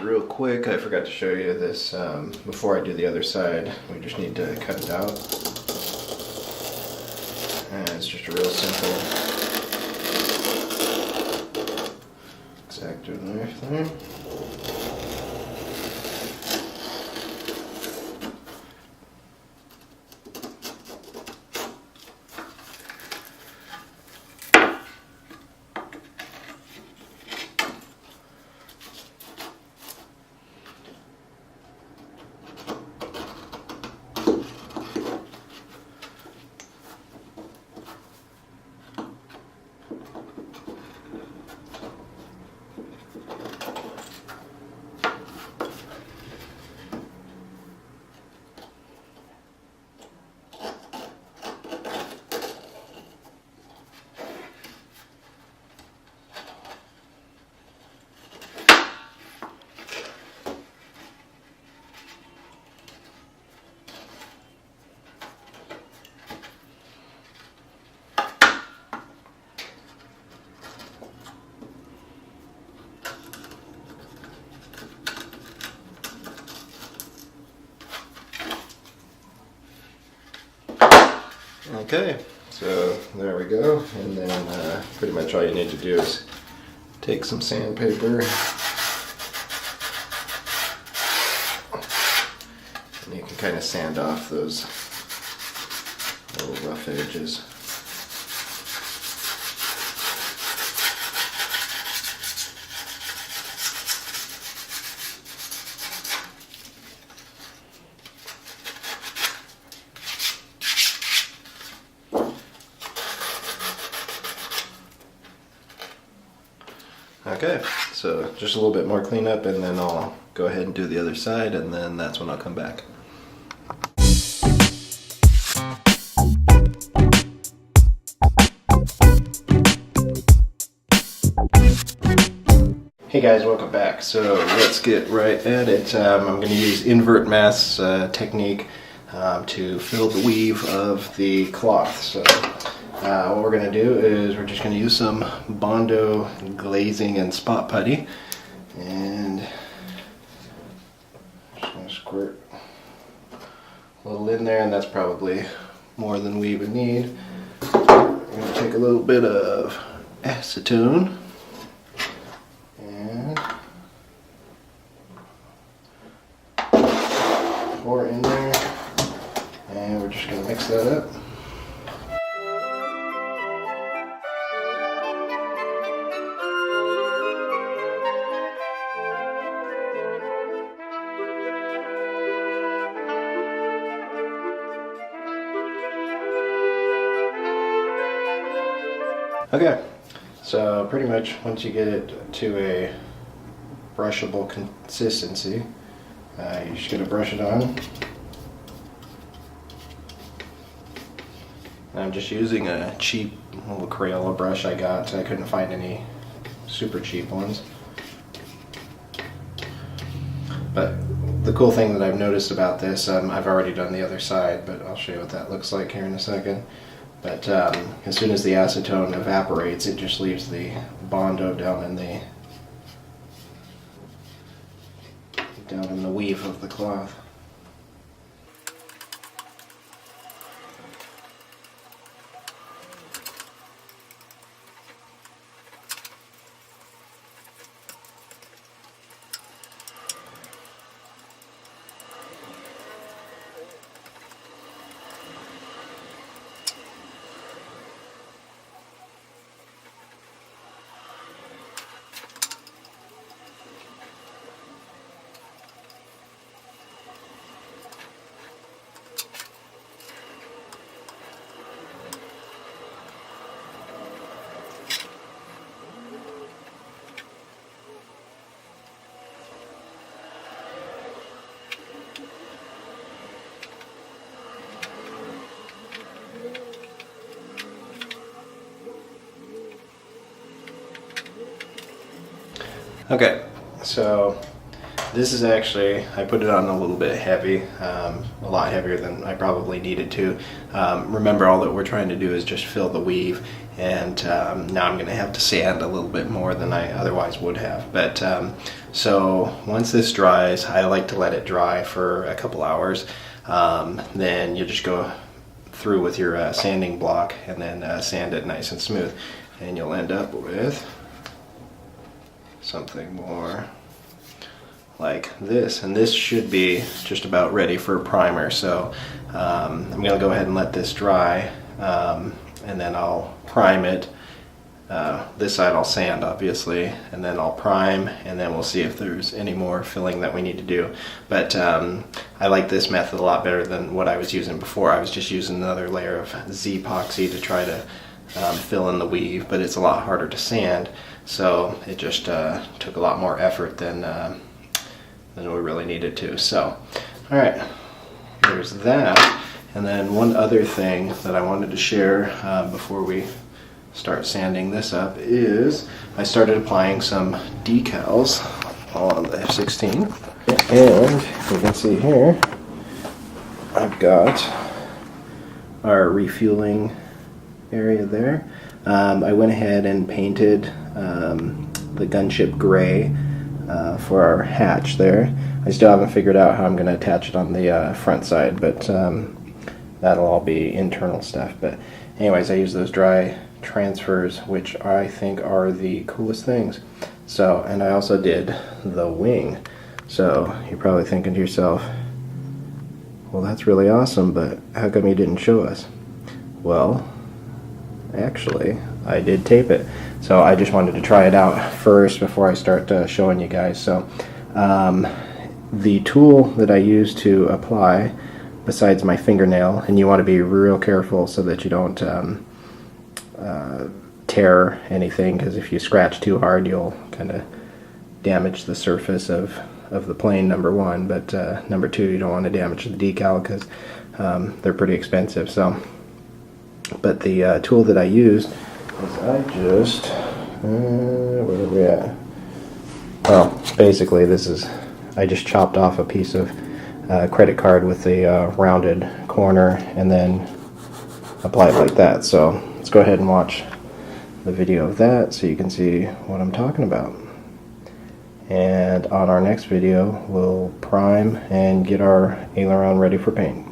real quick. I forgot to show you this before I do the other side. We just need to cut it out. And it's just a real simple X-Acto knife there. Okay, so there we go, and then pretty much all you need to do is take some sandpaper and you can kind of sand off those little rough edges. Okay, so just a little bit more cleanup and then I'll go ahead and do the other side, and then that's when I'll come back. Hey guys, welcome back. So let's get right at it. I'm going to use Invertmasts technique to fill the weave of the cloth. So what we're going to do is we're just going to use some bondo glazing and spot putty, and just going to squirt a little in there, and that's probably more than we even need. We're going to take a little bit of acetone and pour in there, and we're just going to mix that up. Okay, so pretty much once you get it to a brushable consistency, you're just going to brush it on. And I'm just using a cheap little Crayola brush I got. I couldn't find any super cheap ones. But the cool thing that I've noticed about this, I've already done the other side, but I'll show you what that looks like here in a second. But as soon as the acetone evaporates, it just leaves the bondo down in the weave of the cloth. Okay, so this is actually, I put it on a little bit heavy, a lot heavier than I probably needed to. Remember, all that we're trying to do is just fill the weave, and now I'm going to have to sand a little bit more than I otherwise would have. But so once this dries, I like to let it dry for a couple hours. Then you just go through with your sanding block and then sand it nice and smooth, and you'll end up with something more like this. And this should be just about ready for a primer. So I'm going to go ahead and let this dry, and then I'll prime it. This side I'll sand, obviously, and then I'll prime, and then we'll see if there's any more filling that we need to do. But I like this method a lot better than what I was using before. I was just using another layer of Z-epoxy to try to fill in the weave, but it's a lot harder to sand, so it just took a lot more effort than we really needed to. So, all right, there's that. And then one other thing that I wanted to share before we start sanding this up is I started applying some decals on the F-16, and you can see here I've got our refueling area there. I went ahead and painted the gunship gray for our hatch there. I still haven't figured out how I'm going to attach it on the front side, but that'll all be internal stuff. But anyways, I use those dry transfers, which I think are the coolest things. So, and I also did the wing. So you're probably thinking to yourself, well, that's really awesome, but how come you didn't show us? Well, actually, I did tape it. So I just wanted to try it out first before I start showing you guys. So the tool that I use to apply, besides my fingernail, and you want to be real careful so that you don't tear anything, because if you scratch too hard you'll kind of damage the surface of the plane, number one, but number two, you don't want to damage the decal because they're pretty expensive. So, but the tool that I used is I just where are we at? Well, basically this is, I just chopped off a piece of credit card with the rounded corner and then apply it like that. So let's go ahead and watch the video of that so you can see what I'm talking about. And on our next video we'll prime and get our aileron ready for paint.